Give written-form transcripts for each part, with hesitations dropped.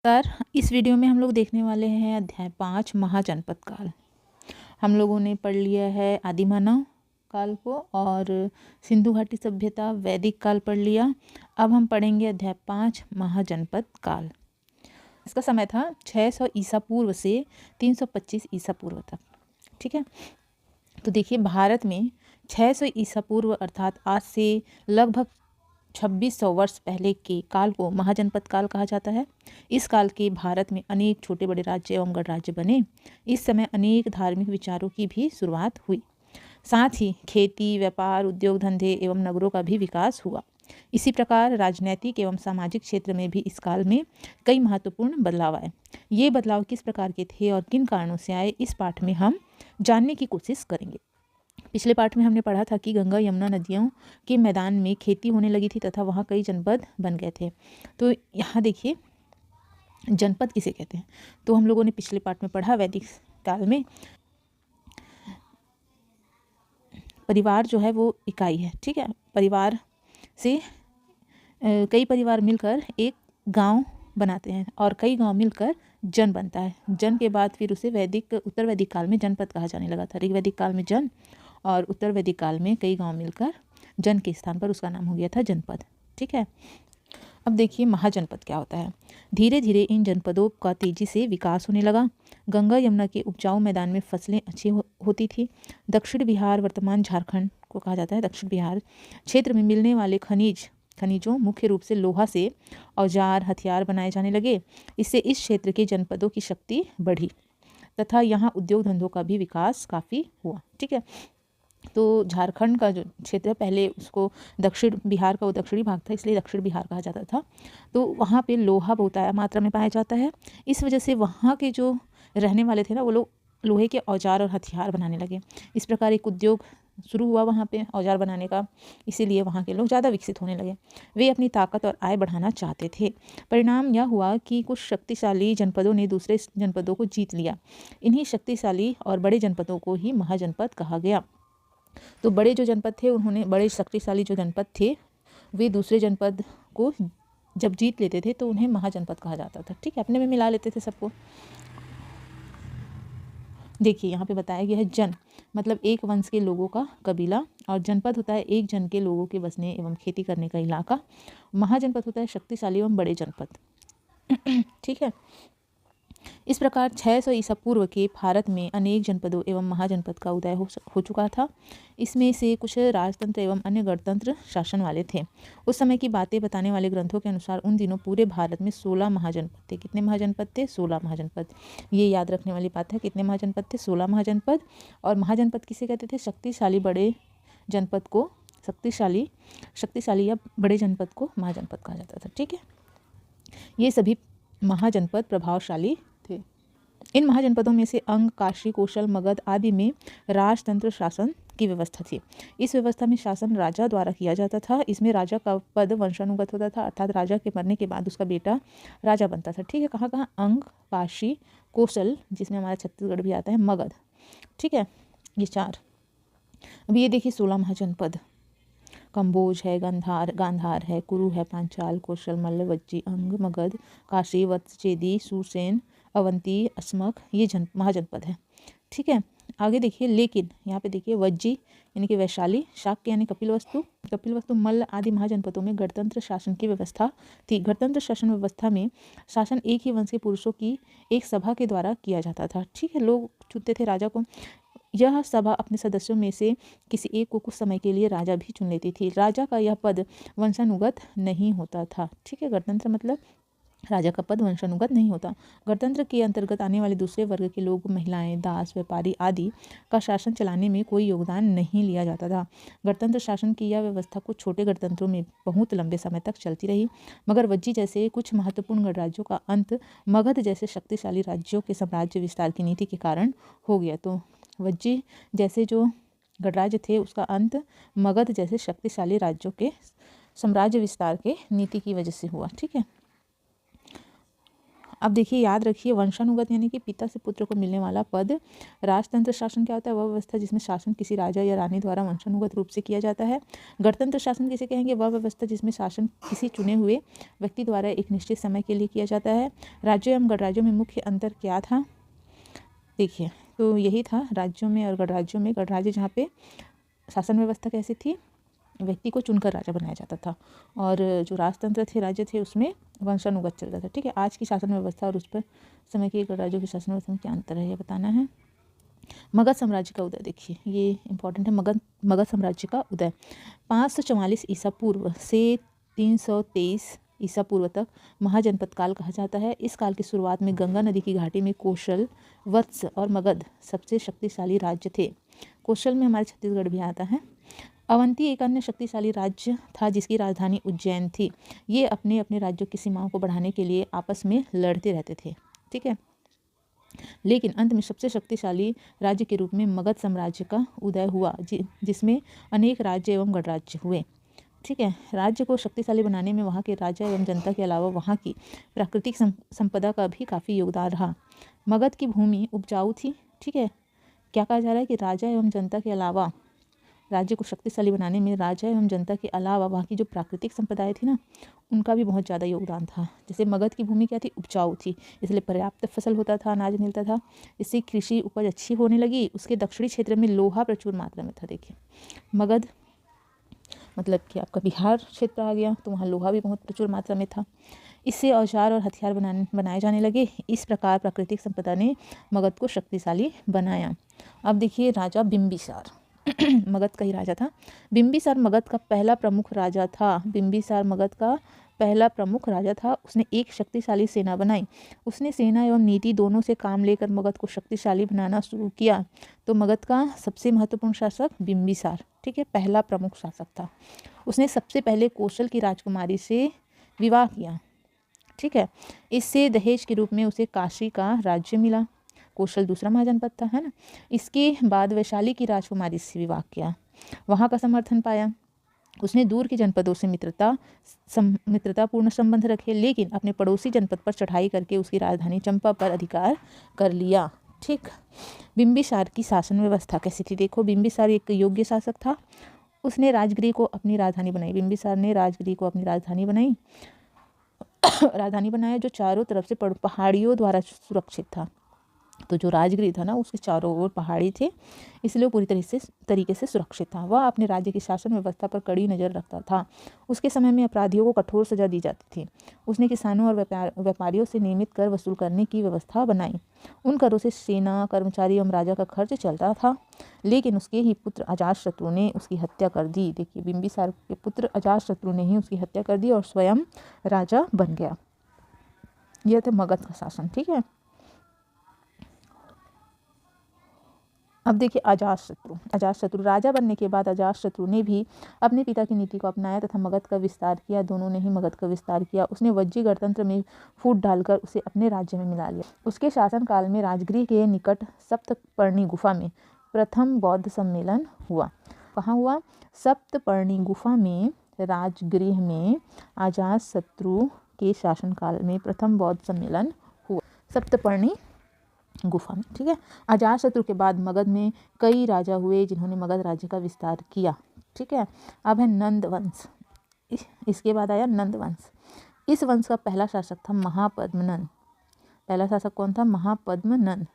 नमस्कार। इस वीडियो में हम लोग देखने वाले हैं अध्याय 5 महाजनपद काल। हम लोगों ने पढ़ लिया है आदि मानव काल को और सिंधु घाटी सभ्यता वैदिक काल पढ़ लिया। अब हम पढ़ेंगे अध्याय 5 महाजनपद काल। इसका समय था 600 ईसा पूर्व से 325 ईसा पूर्व तक। ठीक है, तो देखिए भारत में 600 ईसा पूर्व अर्थात आज से लगभग 2600 वर्ष पहले के काल को महाजनपद काल कहा जाता है। इस काल के भारत में अनेक छोटे बड़े राज्य एवं गणराज्य बने। इस समय अनेक धार्मिक विचारों की भी शुरुआत हुई। साथ ही खेती, व्यापार, उद्योग धंधे एवं नगरों का भी विकास हुआ। इसी प्रकार राजनैतिक एवं सामाजिक क्षेत्र में भी इस काल में कई महत्वपूर्ण बदलाव आए। ये बदलाव किस प्रकार के थे और किन कारणों से आए, इस पाठ में हम जानने की कोशिश करेंगे। पिछले पाठ में हमने पढ़ा था कि गंगा यमुना नदियों के मैदान में खेती होने लगी थी तथा वहाँ कई जनपद बन गए थे। तो यहाँ देखिए जनपद किसे कहते हैं, तो हम लोगों ने पिछले पाठ में पढ़ा वैदिक काल में परिवार जो है वो इकाई है। ठीक है, परिवार से कई परिवार मिलकर एक गांव बनाते हैं और कई गांव मिलकर जन बनता है। जन के बाद फिर उसे उत्तर वैदिक काल में जनपद कहा जाने लगा था। ऋग वैदिक काल में जन और उत्तर वैदिक काल में कई गांव मिलकर जन के स्थान पर उसका नाम हो गया था जनपद। ठीक है, अब देखिए महाजनपद क्या होता है। धीरे धीरे इन जनपदों का तेजी से विकास होने लगा। गंगा यमुना के उपजाऊ मैदान में फसलें अच्छी होती थी। दक्षिण बिहार, वर्तमान झारखंड को कहा जाता है दक्षिण बिहार क्षेत्र में मिलने वाले खनिजों मुख्य रूप से लोहा से औजार हथियार बनाए जाने लगे। इससे इस क्षेत्र के जनपदों की शक्ति बढ़ी तथा यहाँ उद्योग धंधों का भी विकास काफ़ी हुआ। ठीक है, तो झारखंड का जो क्षेत्र है पहले उसको दक्षिण बिहार का वो दक्षिणी भाग था, इसलिए दक्षिण बिहार कहा जाता था। तो वहाँ पे लोहा बहुत मात्रा में पाया जाता है। इस वजह से वहाँ के जो रहने वाले थे ना, वो लोग लोहे के औजार और हथियार बनाने लगे। इस प्रकार एक उद्योग शुरू हुआ वहाँ पे औजार बनाने का, इसीलिए वहाँ के लोग ज़्यादा विकसित होने लगे। वे अपनी ताकत और आय बढ़ाना चाहते थे। परिणाम यह हुआ कि कुछ शक्तिशाली जनपदों ने दूसरे जनपदों को जीत लिया। इन्हीं शक्तिशाली और बड़े जनपदों को ही महाजनपद कहा गया। तो बड़े जो जनपद थे, उन्होंने बड़े शक्तिशाली जो जनपद थे वे दूसरे जनपद को जब जीत लेते थे तो उन्हें महाजनपद कहा जाता था। ठीक है, अपने में मिला लेते थे सबको। देखिए यहाँ पे बताया गया है जन मतलब एक वंश के लोगों का कबीला, और जनपद होता है एक जन के लोगों के बसने एवं खेती करने का इलाका। महाजनपद होता है शक्तिशाली एवं बड़े जनपद। ठीक है, इस प्रकार 600 ईसा पूर्व के भारत में अनेक जनपदों एवं महाजनपद का उदय हो चुका था। इसमें से कुछ राजतंत्र एवं अन्य गणतंत्र शासन वाले थे। उस समय की बातें बताने वाले ग्रंथों के अनुसार उन दिनों पूरे भारत में 16 महाजनपद थे। कितने महाजनपद थे? 16 महाजनपद। ये याद रखने वाली बात है, कितने महाजनपद थे? 16 महाजनपद। और महाजनपद किसे कहते थे? शक्तिशाली बड़े जनपद को शक्तिशाली या बड़े जनपद को महाजनपद कहा जाता था। ठीक है, ये सभी महाजनपद प्रभावशाली थे। इन महाजनपदों में से अंग, काशी, कौशल, मगध आदि में राजतंत्र शासन की व्यवस्था थी। इस व्यवस्था में शासन राजा द्वारा किया जाता था। इसमें राजा का पद वंशानुगत होता था, अर्थात राजा के मरने के बाद उसका बेटा राजा बनता था। ठीक है, कहाँ कहाँ? अंग, काशी, कौशल, जिसमें हमारा छत्तीसगढ़ भी आता है, मगध। ठीक है, ये 4। अभी ये देखिए 16 महाजनपद। कंबोज है, गांधार है, कुरु है, पांचाल, कौशल, मल्ल, वज्जी, अंग, मगध, काशी, वत्स, चेदी, सुसेन, अवंती, अस्मक, ये महाजनपद है। ठीक है, आगे देखिए लेकिन यहाँ पे देखिए वज्जी यानी कि वैशाली, शाक्य यानी कपिलवस्तु, मल्ल आदि महाजनपदों में गणतंत्र शासन की व्यवस्था थी। गणतंत्र शासन व्यवस्था में शासन एक ही वंश के पुरुषों की एक सभा के द्वारा किया जाता था। ठीक है, लोग चुनते थे राजा को। यह सभा अपने सदस्यों में से किसी एक को कुछ समय के लिए राजा भी चुन लेती थी। राजा का यह पद वंशानुगत नहीं होता था। ठीक है, गणतंत्र मतलब राजा का पद वंशानुगत नहीं होता। गणतंत्र के अंतर्गत आने वाले दूसरे वर्ग के लोग, महिलाएं, दास, व्यापारी आदि का शासन चलाने में कोई योगदान नहीं लिया जाता था। गणतंत्र शासन की यह व्यवस्था कुछ छोटे गणतंत्रों में बहुत लंबे समय तक चलती रही, मगर वज्जी जैसे कुछ महत्वपूर्ण गणराज्यों का अंत मगध जैसे शक्तिशाली राज्यों के साम्राज्य विस्तार की नीति के कारण हो गया। तो वज्जी जैसे जो गणराज्य थे उसका अंत मगध जैसे शक्तिशाली राज्यों के साम्राज्य विस्तार के नीति की वजह से हुआ। ठीक है, अब देखिए, याद रखिए, वंशानुगत यानी कि पिता से पुत्र को मिलने वाला पद। राजतंत्र शासन क्या होता है? वह व्यवस्था जिसमें शासन किसी राजा या रानी द्वारा वंशानुगत रूप से किया जाता है। गणतंत्र शासन किसे कहेंगे? वह व्यवस्था जिसमें शासन किसी चुने हुए व्यक्ति द्वारा एक निश्चित समय के लिए किया जाता है। राज्यों एवं गणराज्यों में मुख्य अंतर क्या था? देखिए, तो यही था राज्यों में और गणराज्यों में। गणराज्य जहाँ पे शासन व्यवस्था कैसी थी? व्यक्ति को चुनकर राजा बनाया जाता था, और जो राजतंत्र थे, राज्य थे, उसमें वंशानुगत चलता था। ठीक है, आज की शासन व्यवस्था और उस पर समय के राज्यों की शासन व्यवस्था में क्या अंतर है, ये बताना है। मगध साम्राज्य का उदय, देखिए ये इंपॉर्टेंट है। मगध साम्राज्य का उदय 544 ईसा पूर्व से 323 ईसा पूर्व तक महाजनपद काल कहा जाता है। इस काल की शुरुआत में गंगा नदी की घाटी में कौशल, वत्स और मगध सबसे शक्तिशाली राज्य थे। कौशल में हमारे छत्तीसगढ़ भी आता है। अवंती एक अन्य शक्तिशाली राज्य था जिसकी राजधानी उज्जैन थी। ये अपने अपने राज्यों की सीमाओं को बढ़ाने के लिए आपस में लड़ते रहते थे। ठीक है, लेकिन अंत में सबसे शक्तिशाली राज्य के रूप में मगध साम्राज्य का उदय हुआ, जिसमें अनेक राज्य एवं गणराज्य हुए। ठीक है, राज्य को शक्तिशाली बनाने में वहाँ के राजा एवं जनता के अलावा वहाँ की प्राकृतिक संपदा का भी काफ़ी योगदान रहा। मगध की भूमि उपजाऊ थी। ठीक है, क्या कहा जा रहा है कि राजा एवं जनता के अलावा, राज्य को शक्तिशाली बनाने में राजा एवं जनता के अलावा वहाँ की जो प्राकृतिक संपदाएं थी ना, उनका भी बहुत ज़्यादा योगदान था। जैसे मगध की भूमि क्या थी? उपजाऊ थी, इसलिए पर्याप्त फसल होता था, अनाज मिलता था, इससे कृषि उपज अच्छी होने लगी। उसके दक्षिणी क्षेत्र में लोहा प्रचुर मात्रा में था। देखिए, मगध मतलब कि आपका बिहार क्षेत्र आ गया, तो वहाँ लोहा भी बहुत प्रचुर मात्रा में था। इससे औजार और हथियार बनाए जाने लगे। इस प्रकार प्राकृतिक संपदा ने मगध को शक्तिशाली बनाया। अब देखिए, राजा बिम्बिसार मगध का ही राजा था। बिम्बिसार मगध का पहला प्रमुख राजा था। बिम्बिसार मगध का पहला प्रमुख राजा था। उसने एक शक्तिशाली सेना बनाई। उसने सेना एवं नीति दोनों से काम लेकर मगध को शक्तिशाली बनाना शुरू किया। तो मगध का सबसे महत्वपूर्ण शासक बिम्बिसार, ठीक है, पहला प्रमुख शासक था। उसने सबसे पहले कौशल की राजकुमारी से विवाह किया। ठीक है, इससे दहेज के रूप में उसे काशी का राज्य मिला। कौशल दूसरा महाजनपद था, है ना। इसके बाद वैशाली की राजकुमारी से विवाह किया, वहाँ का समर्थन पाया। उसने दूर के जनपदों से मित्रतापूर्ण संबंध रखे, लेकिन अपने पड़ोसी जनपद पर चढ़ाई करके उसकी राजधानी चंपा पर अधिकार कर लिया। ठीक, बिम्बिसार की शासन व्यवस्था कैसी थी? देखो, बिम्बिसार एक योग्य शासक था। उसने राजगृह को अपनी राजधानी बनाई। बिम्बिसार ने राजगृह को अपनी राजधानी बनाया जो चारों तरफ से पहाड़ियों द्वारा सुरक्षित था। तो जो राजगृह था ना, उसके चारों ओर पहाड़ी थे, इसलिए वो पूरी तरीके से सुरक्षित था। वह अपने राज्य की शासन व्यवस्था पर कड़ी नज़र रखता था। उसके समय में अपराधियों को कठोर सजा दी जाती थी। उसने किसानों और व्यापारियों से नियमित कर वसूल करने की व्यवस्था बनाई। उन करों से सेना, कर्मचारी एवं राजा का खर्च चलता था। लेकिन उसके ही पुत्र अजातशत्रु ने उसकी हत्या कर दी। देखिए, बिम्बिसार के पुत्र अजातशत्रु ने ही उसकी हत्या कर दी और स्वयं राजा बन गया। यह था मगध का शासन। ठीक है, अब देखिए अजातशत्रु राजा बनने के बाद अजातशत्रु ने भी अपने पिता की नीति को अपनाया तथा मगध का विस्तार किया। दोनों ने ही मगध का विस्तार किया। उसने वज्जी गणतंत्र में फूट डालकर उसे अपने राज्य में मिला लिया। उसके शासनकाल में राजगृह के निकट सप्तपर्णी गुफा में प्रथम बौद्ध सम्मेलन हुआ। कहाँ हुआ? सप्तपर्णी गुफा में, राजगृह में अजातशत्रु के शासनकाल में प्रथम बौद्ध सम्मेलन हुआ, सप्तपर्णी गुफा में। ठीक है, अजातशत्रु के बाद मगध में कई राजा हुए जिन्होंने मगध राज्य का विस्तार किया। ठीक है, अब है नंद वंश। इसके बाद आया नंद वंश। इस वंश का पहला शासक था महापद्मनंद। पहला शासक कौन था? महापद्मनंद।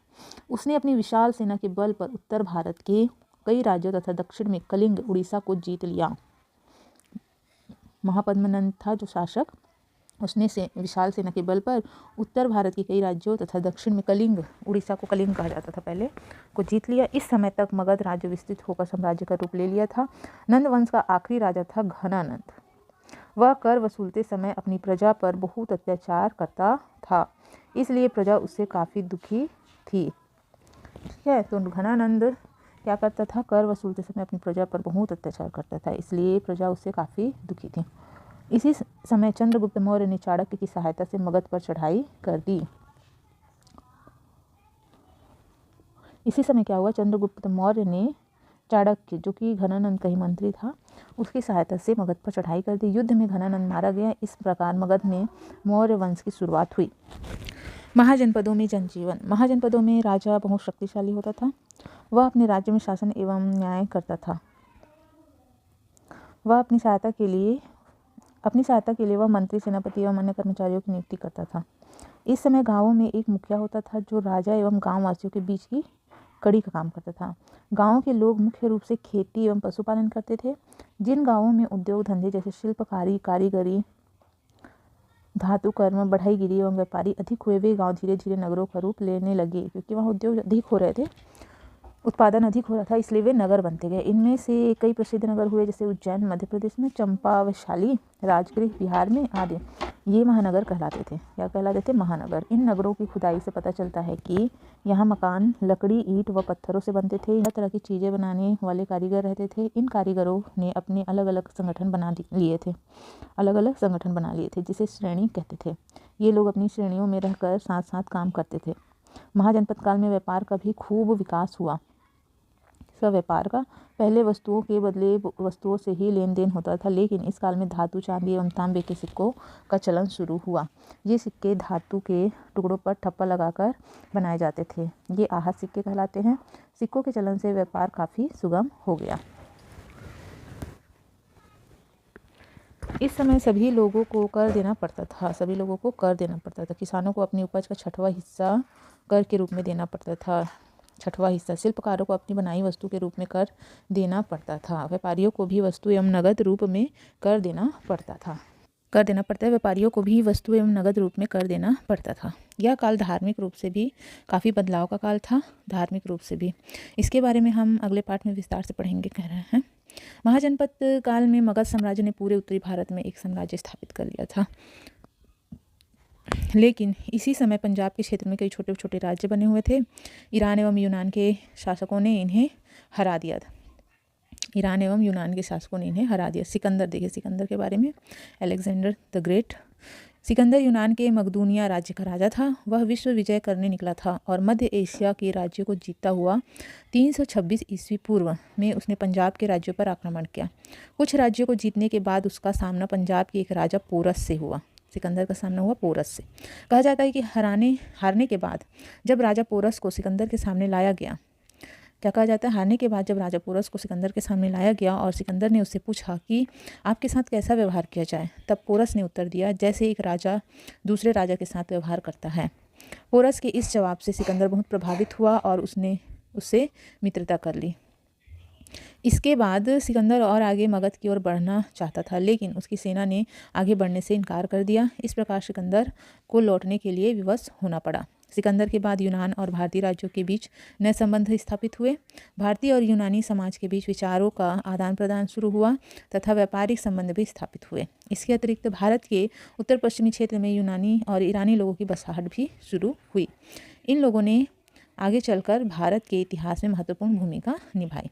उसने अपनी विशाल सेना के बल पर उत्तर भारत के कई राज्यों तथा दक्षिण में कलिंग, उड़ीसा को जीत लिया। महापद्मनंद था जो शासक, उसने विशाल सेना के बल पर उत्तर भारत के कई राज्यों तथा दक्षिण में कलिंग, उड़ीसा को कलिंग कहा जाता था पहले, को जीत लिया। इस समय तक मगध राज्य विस्तृत होकर साम्राज्य का रूप ले लिया था। नंद वंश का आखिरी राजा था घनानंद। वह कर वसूलते समय अपनी प्रजा पर बहुत अत्याचार करता था, इसलिए प्रजा उससे काफ़ी दुखी थी। ठीक है, तो घनानंद क्या करता था? कर वसूलते समय अपनी प्रजा पर बहुत अत्याचार करता था, इसलिए प्रजा उससे काफ़ी दुखी थी। इसी समय चंद्रगुप्त मौर्य ने चाणक्य की सहायता से मगध पर चढ़ाई कर दी। इसी समय क्या हुआ? चंद्रगुप्त मौर्य ने चाणक्य, जो कि घनानंद का ही मंत्री था, उसकी सहायता से मगध पर चढ़ाई कर दी। युद्ध में घनानंद मारा गया। इस प्रकार मगध में मौर्य वंश की शुरुआत हुई। महाजनपदों में जनजीवन। महाजनपदों में राजा बहुत शक्तिशाली होता था। वह अपने राज्य में शासन एवं न्याय करता था। वह अपनी सहायता के लिए वह मंत्री, सेनापति एवं अन्य कर्मचारियों की नियुक्ति करता था। इस समय गांवों में एक मुखिया होता था जो राजा एवं गांव वासियों के बीच की कड़ी का काम करता था। गांवों के लोग मुख्य रूप से खेती एवं पशुपालन करते थे। जिन गांवों में उद्योग धंधे जैसे शिल्पकारी, कारीगरी, धातु कर्म, बढ़ईगिरी एवं व्यापारी अधिक हुए, वे गांव धीरे धीरे नगरों का रूप लेने लगे, क्योंकि वहाँ उद्योग अधिक हो रहे थे, उत्पादन अधिक हो रहा था, इसलिए वे नगर बनते गए। इनमें से कई प्रसिद्ध नगर हुए, जैसे उज्जैन मध्य प्रदेश में, चंपा वैशाली राजगृह बिहार में आदि। ये महानगर कहलाते थे। क्या कहलाते थे? महानगर। इन नगरों की खुदाई से पता चलता है कि यहाँ मकान लकड़ी, ईंट व पत्थरों से बनते थे। हर तरह की चीज़ें बनाने वाले कारीगर रहते थे। इन कारीगरों ने अपने अलग अलग संगठन बना लिए थे, जिसे श्रेणी कहते थे। ये लोग अपनी श्रेणियों में रहकर साथ साथ काम करते थे। महाजनपद काल में व्यापार का भी खूब विकास हुआ। व्यापार का पहले वस्तुओं के बदले वस्तुओं से ही लेन देन होता था, लेकिन इस काल में धातु, चांदी एवं तांबे के सिक्कों का चलन शुरू हुआ। ये सिक्के धातु के टुकड़ों पर ठप्पा लगाकर बनाए जाते थे। ये आहत सिक्के कहलाते हैं। सिक्कों के चलन से व्यापार काफ़ी सुगम हो गया। इस समय सभी लोगों को कर देना पड़ता था। किसानों को अपनी उपज का 6वां हिस्सा कर के रूप में देना पड़ता था। 6वां हिस्सा शिल्पकारों को अपनी बनाई वस्तु के रूप में कर देना पड़ता था। व्यापारियों को भी वस्तु एवं नगद रूप में कर देना पड़ता था। यह काल धार्मिक रूप से भी काफ़ी बदलाव का काल था। इसके बारे में हम अगले पाठ में विस्तार से पढ़ेंगे, कह रहे हैं। महाजनपद काल में मगध साम्राज्य ने पूरे उत्तरी भारत में एक साम्राज्य स्थापित कर लिया था, लेकिन इसी समय पंजाब के क्षेत्र में कई छोटे छोटे राज्य बने हुए थे। ईरान एवं यूनान के शासकों ने इन्हें हरा दिया। सिकंदर, देखिए सिकंदर के बारे में, अलेक्जेंडर द ग्रेट। सिकंदर यूनान के मकदूनिया राज्य का राजा था। वह विश्व विजय करने निकला था और मध्य एशिया के राज्यों को जीतता हुआ 326 ईस्वी पूर्व में उसने पंजाब के राज्यों पर आक्रमण किया। कुछ राज्यों को जीतने के बाद उसका सामना पंजाब के एक राजा पोरस से हुआ। सिकंदर का सामना हुआ पोरस से। कहा जाता है कि हारने के बाद जब राजा पोरस को सिकंदर के सामने लाया गया, और सिकंदर ने उससे पूछा कि आपके साथ कैसा व्यवहार किया जाए, तब पोरस ने उत्तर दिया, जैसे एक राजा दूसरे राजा के साथ व्यवहार करता है। पोरस के इस जवाब से सिकंदर बहुत प्रभावित हुआ और उसने उससे मित्रता कर ली। इसके बाद सिकंदर और आगे मगध की ओर बढ़ना चाहता था, लेकिन उसकी सेना ने आगे बढ़ने से इनकार कर दिया। इस प्रकार सिकंदर को लौटने के लिए विवश होना पड़ा। सिकंदर के बाद यूनान और भारतीय राज्यों के बीच नए संबंध स्थापित हुए। भारतीय और यूनानी समाज के बीच विचारों का आदान प्रदान शुरू हुआ तथा व्यापारिक संबंध भी स्थापित हुए। इसके अतिरिक्त भारत के उत्तर पश्चिमी क्षेत्र में यूनानी और ईरानी लोगों की बसाहट भी शुरू हुई। इन लोगों ने आगे चलकर भारत के इतिहास में महत्वपूर्ण भूमिका निभाई।